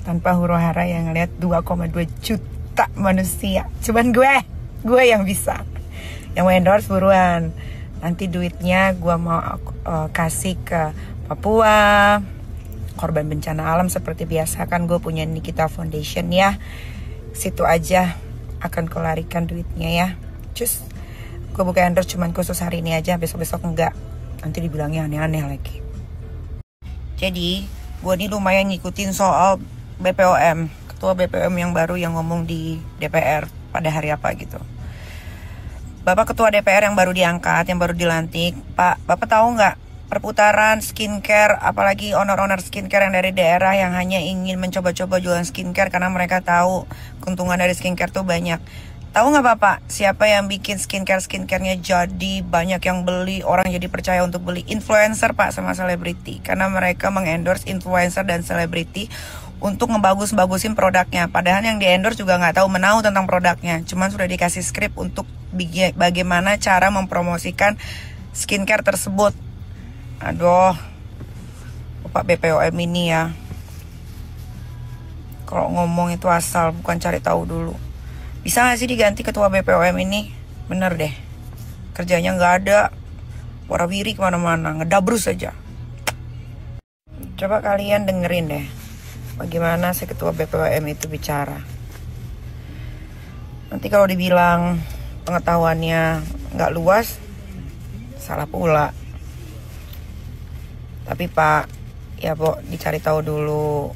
tanpa huru hara yang ngeliat 2,2 juta manusia. Cuman gue yang bisa. Yang mau endorse buruan. Nanti duitnya gue mau kasih ke Papua, korban bencana alam seperti biasa. Kan gue punya Nikita Foundation ya. Situ aja akan kularikan duitnya ya. Cus, gue buka endorse cuman khusus hari ini aja. Besok-besok enggak. Nanti dibilangnya aneh-aneh lagi. Jadi gue ini lumayan ngikutin soal BPOM, ketua BPOM yang baru yang ngomong di DPR pada hari apa gitu. Bapak ketua DPR yang baru diangkat, yang baru dilantik, Pak, Bapak tahu nggak perputaran skincare, apalagi owner-owner skincare yang dari daerah yang hanya ingin mencoba-coba jualan skincare karena mereka tahu keuntungan dari skincare tuh banyak. Tahu nggak Bapak, siapa yang bikin skincare-skincare-nya jadi banyak yang beli, orang jadi percaya untuk beli? Influencer Pak sama selebriti. Karena mereka mengendorse influencer dan selebriti untuk ngebagus-bagusin produknya. Padahal yang di-endorse juga nggak tahu menahu tentang produknya. Cuman sudah dikasih skrip untuk bagaimana cara mempromosikan skincare tersebut. Aduh, Bapak BPOM ini ya. Kalau ngomong itu asal, bukan cari tahu dulu. Bisa gak sih diganti ketua BPOM ini? Bener deh. Kerjanya gak ada. Warawiri kemana-mana. Ngedabrus aja. Coba kalian dengerin deh. Bagaimana si ketua BPOM itu bicara. Nanti kalau dibilang pengetahuannya gak luas, salah pula. Tapi Pak, ya Bo, dicari tahu dulu.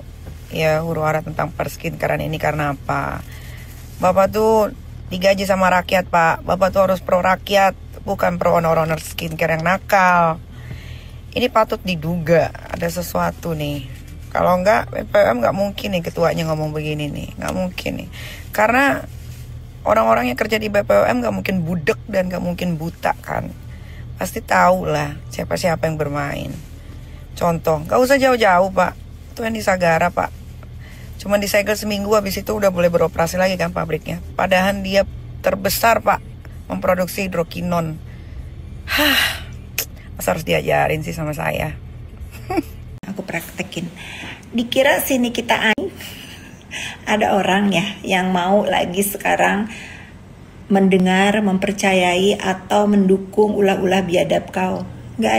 Ya huru hara tentang perskincarean ini karena apa? Bapak tuh digaji sama rakyat Pak. Bapak tuh harus pro rakyat, bukan pro owner skincare yang nakal. Ini patut diduga ada sesuatu nih. Kalau enggak BPOM nggak mungkin nih ketuanya ngomong begini nih. Nggak mungkin nih. Karena orang-orang yang kerja di BPOM nggak mungkin budek dan nggak mungkin buta kan. Pasti tahu lah siapa-siapa yang bermain. Contoh, nggak usah jauh-jauh Pak. Itu yang di Sagara Pak. Cuman disegel seminggu, habis itu udah boleh beroperasi lagi kan pabriknya. Padahal dia terbesar Pak, memproduksi hidrokinon. Masa harus diajarin sih sama saya. Aku praktekin. Dikira sini kita ada orang ya yang mau lagi sekarang mendengar, mempercayai atau mendukung ulah-ulah biadab kau. Gak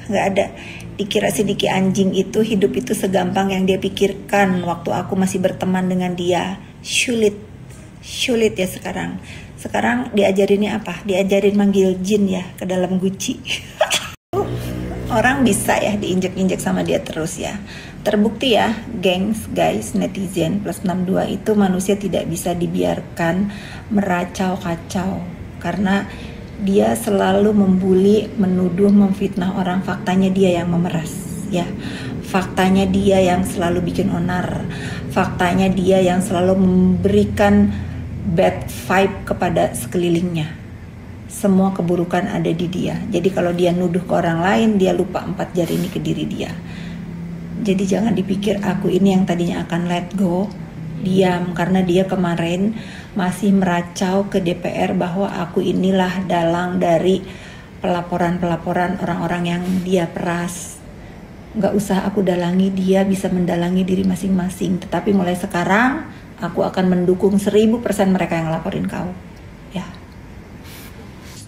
ada. Dikira si Diki anjing itu hidup itu segampang yang dia pikirkan waktu aku masih berteman dengan dia. Sulit ya sekarang. Sekarang diajarinnya apa? Diajarin manggil jin ya ke dalam guci. Orang bisa ya diinjek-injek sama dia terus ya. Terbukti ya, gengs, guys, netizen plus 62 itu manusia tidak bisa dibiarkan meracau-kacau. Karena dia selalu membuli, menuduh, memfitnah orang. Faktanya dia yang memeras ya. Faktanya dia yang selalu bikin onar. Faktanya dia yang selalu memberikan bad vibe kepada sekelilingnya. Semua keburukan ada di dia. Jadi kalau dia nuduh ke orang lain, dia lupa 4 jari ini ke diri dia. Jadi jangan dipikir aku ini yang tadinya akan let go, diam, karena dia kemarin masih meracau ke DPR bahwa aku inilah dalang dari pelaporan-pelaporan orang-orang yang dia peras. Gak usah aku dalangi, dia bisa mendalangi diri masing-masing. Tetapi mulai sekarang aku akan mendukung 1000% mereka yang laporin kau ya.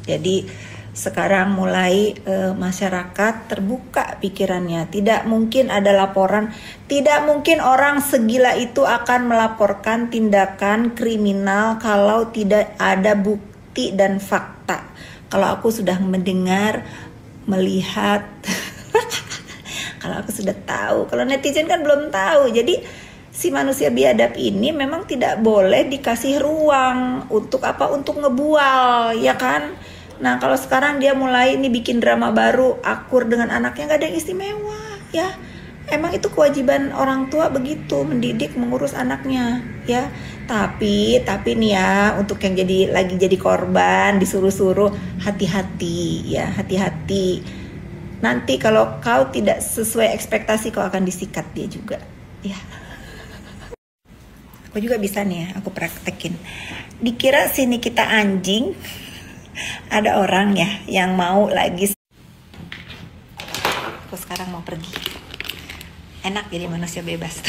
Jadi sekarang mulai masyarakat terbuka pikirannya. Tidak mungkin ada laporan, tidak mungkin orang segila itu akan melaporkan tindakan kriminal kalau tidak ada bukti dan fakta. Kalau aku sudah mendengar, melihat, kalau aku sudah tahu, kalau netizen kan belum tahu. Jadi si manusia biadab ini memang tidak boleh dikasih ruang untuk apa? Untuk ngebual, ya kan? Nah kalau sekarang dia mulai nih bikin drama baru, akur dengan anaknya, gak ada yang istimewa ya. Emang itu kewajiban orang tua begitu, mendidik, mengurus anaknya ya. Tapi nih ya, untuk yang lagi jadi korban, disuruh-suruh, hati-hati ya, hati-hati. Nanti kalau kau tidak sesuai ekspektasi, kau akan disikat dia juga ya. Aku juga bisa nih ya, aku praktekin. Dikira sini kita anjing, ada orang ya yang mau lagi. Aku sekarang mau pergi. Enak jadi manusia bebas.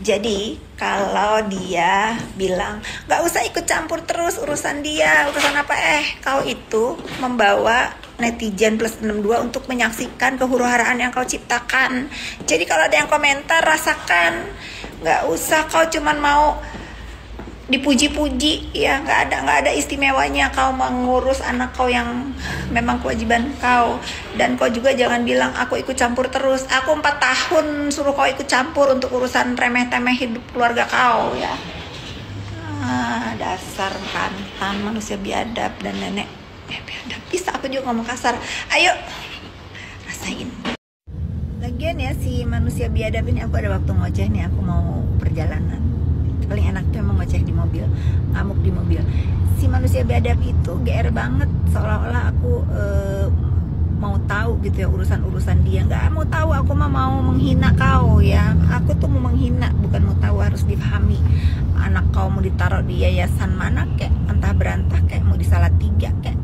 Jadi kalau dia bilang gak usah ikut campur terus urusan dia, urusan apa, kau itu membawa netizen plus 62 untuk menyaksikan kehuru-haraan yang kau ciptakan. Jadi kalau ada yang komentar, rasakan. Gak usah kau cuman mau dipuji-puji, ya nggak ada istimewanya kau mengurus anak kau yang memang kewajiban kau. Dan kau juga jangan bilang aku ikut campur terus. Aku 4 tahun suruh kau ikut campur untuk urusan remeh-temeh hidup keluarga kau, ya. Dasar mantan manusia biadab dan nenek biadab. Bisa aku juga ngomong kasar. Ayo rasain. Lagian ya, si manusia biadab ini, aku ada waktu ngoceh nih, aku mau perjalanan. Paling enak tuh emang ngoceh di mobil, ngamuk di mobil. Si manusia biadab itu GR banget, seolah-olah aku mau tahu gitu ya urusan-urusan dia. Nggak mau tahu, aku mah mau menghina kau, ya. Aku tuh mau menghina, bukan mau tahu. Harus dipahami. Anak kau mau ditaruh di yayasan mana kek, entah berantah kek, mau di Salatiga kek.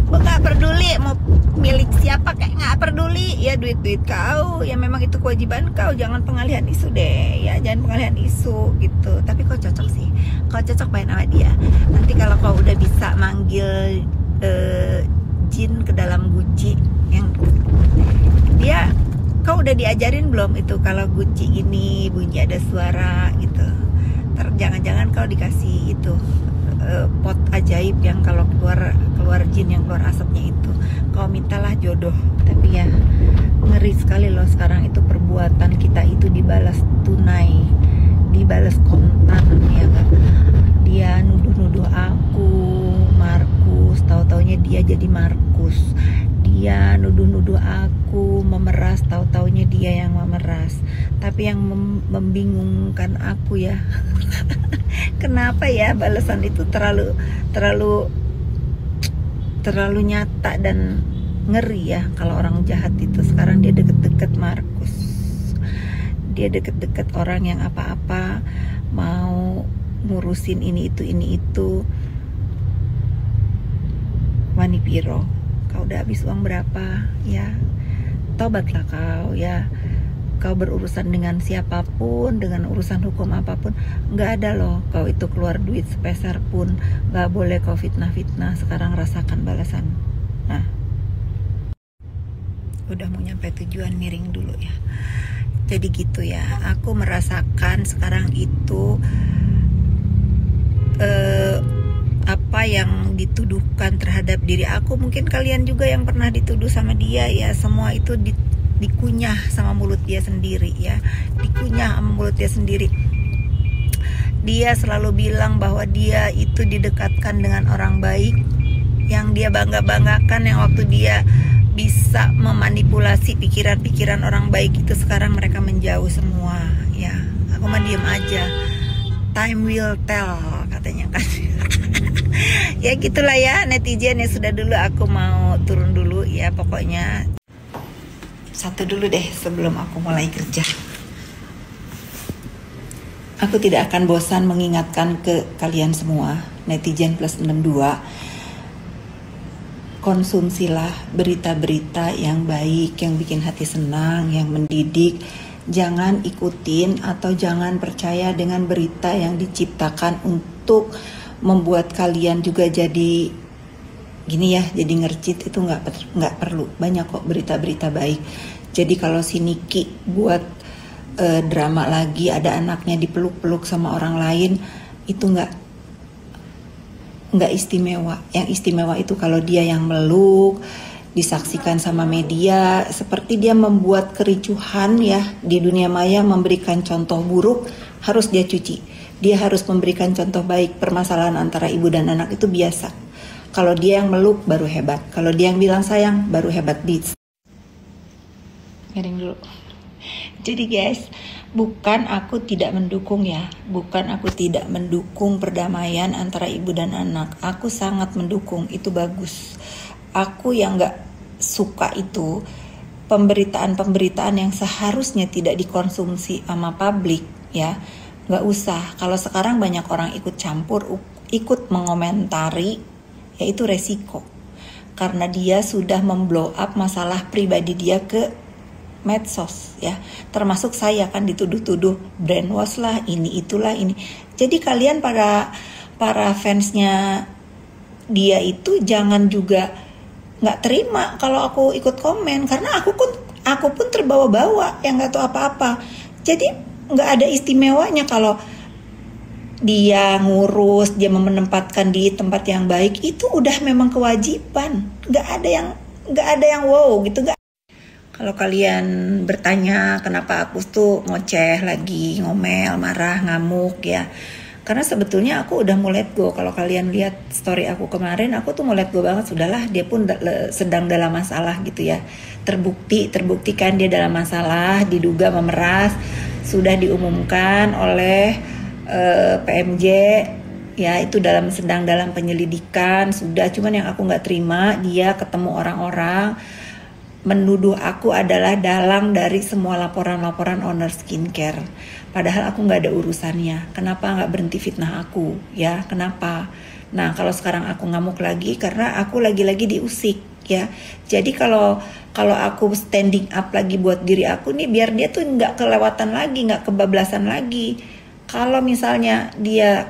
Gue nggak peduli mau milik siapa kayak, nggak peduli, ya duit kau, ya memang itu kewajiban kau. Jangan pengalihan isu deh, ya jangan pengalihan isu gitu. Tapi kau cocok sih, kau cocok main sama dia. Nanti kalau kau udah bisa manggil jin ke dalam guci yang dia, kau udah diajarin belum itu kalau guci ini bunyi ada suara gitu. Jangan-jangan kau dikasih itu pot ajaib yang kalau keluar jin yang keluar asapnya itu, kau mintalah jodoh. Tapi ya ngeri sekali loh sekarang itu, perbuatan kita itu dibalas tunai, dibalas kontan, ya kan. Dia nuduh-nuduh aku Markus, tahu-taunya dia jadi Markus. Dia nuduh-nuduh aku memeras, tahu-taunya dia yang memeras. Tapi yang membingungkan aku ya kenapa ya balasan itu terlalu nyata dan ngeri ya. Kalau orang jahat itu sekarang dia deket-deket Markus, dia deket-deket orang yang apa-apa mau ngurusin ini itu. Wani piro, kau udah habis uang berapa, ya tobatlah kau, ya. Kau berurusan dengan siapapun, dengan urusan hukum apapun, nggak ada loh kau itu keluar duit sepeser pun. Nggak boleh kau fitnah-fitnah. Sekarang rasakan balasan. Nah, udah mau nyampe tujuan, miring dulu ya. Jadi gitu ya, aku merasakan sekarang itu apa yang dituduhkan terhadap diri aku, mungkin kalian juga yang pernah dituduh sama dia, ya semua itu dikunyah sama mulut dia sendiri, ya. Dikunyah sama mulut dia sendiri. Dia selalu bilang bahwa dia itu didekatkan dengan orang baik, yang dia bangga-banggakan, yang waktu dia bisa memanipulasi pikiran-pikiran orang baik itu, sekarang mereka menjauh semua, ya. Aku mah diem aja. Time will tell, katanya kan. Ya gitulah ya netizen, ya sudah dulu, aku mau turun dulu ya. Pokoknya satu dulu deh sebelum aku mulai kerja. Aku tidak akan bosan mengingatkan ke kalian semua, netizen plus 62, konsumsilah berita-berita yang baik, yang bikin hati senang, yang mendidik. Jangan ikutin atau jangan percaya dengan berita yang diciptakan untuk membuat kalian juga jadi gini ya, jadi ngercit. Itu nggak perlu. Banyak kok berita-berita baik. Jadi kalau si Niki buat drama lagi, ada anaknya dipeluk-peluk sama orang lain, itu nggak istimewa. Yang istimewa itu kalau dia yang meluk, disaksikan sama media, seperti dia membuat kericuhan ya di dunia maya, memberikan contoh buruk, harus dia cuci. Dia harus memberikan contoh baik. Permasalahan antara ibu dan anak itu biasa. Kalau dia yang meluk baru hebat, kalau dia yang bilang sayang baru hebat. Miring dulu. Jadi guys, bukan aku tidak mendukung ya, bukan aku tidak mendukung perdamaian antara ibu dan anak. Aku sangat mendukung, itu bagus. Aku yang gak suka itu pemberitaan-pemberitaan yang seharusnya tidak dikonsumsi sama publik, ya. Gak usah. Kalau sekarang banyak orang ikut campur, ikut mengomentari, ya itu resiko. Karena dia sudah memblow up masalah pribadi dia ke medsos ya, termasuk saya kan dituduh-tuduh brainwash lah, ini itulah ini. Jadi kalian para fansnya dia itu jangan juga nggak terima kalau aku ikut komen, karena aku pun terbawa-bawa yang nggak tahu apa-apa. Jadi nggak ada istimewanya kalau dia ngurus, dia menempatkan di tempat yang baik, itu udah memang kewajiban. Nggak ada yang wow gitu. Nggak. Kalau kalian bertanya kenapa aku tuh ngoceh lagi, ngomel, marah, ngamuk ya, karena sebetulnya aku udah mau let go. Kalau kalian lihat story aku kemarin, aku tuh mau let go banget. Sudahlah, dia pun sedang dalam masalah gitu ya. Terbuktikan dia dalam masalah, diduga memeras, sudah diumumkan oleh PMJ ya, itu sedang dalam penyelidikan sudah. Cuman yang aku nggak terima, dia ketemu orang-orang menuduh aku adalah dalang dari semua laporan-laporan owner skincare, padahal aku nggak ada urusannya. Kenapa nggak berhenti fitnah aku ya? Kenapa? Nah, kalau sekarang aku ngamuk lagi karena aku lagi-lagi diusik ya. Jadi kalau aku standing up lagi buat diri aku nih, biar dia tuh nggak kelewatan lagi, nggak kebablasan lagi. Kalau misalnya dia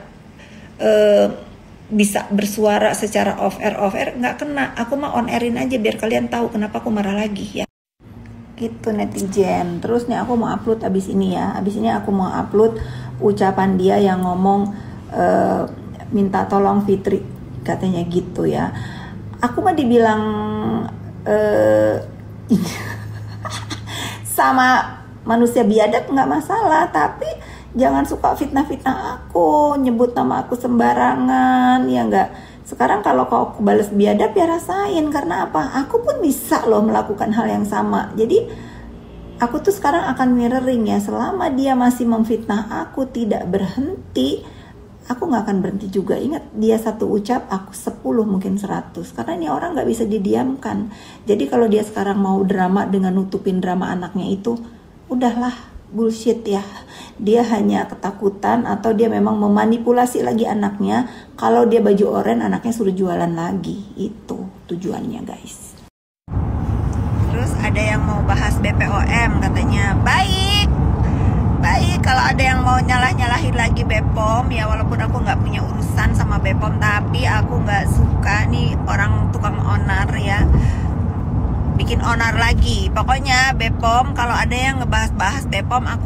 bisa bersuara secara off air nggak kena, aku mah on airin aja biar kalian tahu kenapa aku marah lagi ya. Gitu netizen. Terus nih aku mau upload abis ini aku mau upload ucapan dia yang ngomong minta tolong Fitri, katanya gitu ya. Aku mah dibilang sama manusia biadab nggak masalah, tapi jangan suka fitnah-fitnah aku, nyebut nama aku sembarangan, ya enggak. Sekarang kalau kau balas biadab ya rasain, karena apa? Aku pun bisa loh melakukan hal yang sama. Jadi aku tuh sekarang akan mirroring ya, selama dia masih memfitnah aku tidak berhenti, aku nggak akan berhenti juga. Ingat, dia satu ucap, aku 10 mungkin 100, karena ini orang nggak bisa didiamkan. Jadi kalau dia sekarang mau drama dengan nutupin drama anaknya itu, udahlah, bullshit ya. Dia hanya ketakutan atau dia memang memanipulasi lagi anaknya. Kalau dia baju oranye, anaknya suruh jualan lagi. Itu tujuannya guys. Terus ada yang mau bahas BPOM, katanya baik kalau ada yang mau nyalahin lagi BPOM ya, walaupun aku nggak punya urusan sama BPOM, tapi aku nggak suka nih orang tukang onar ya, bikin onar lagi. Pokoknya BPOM kalau ada yang ngebahas-bahas BPOM, aku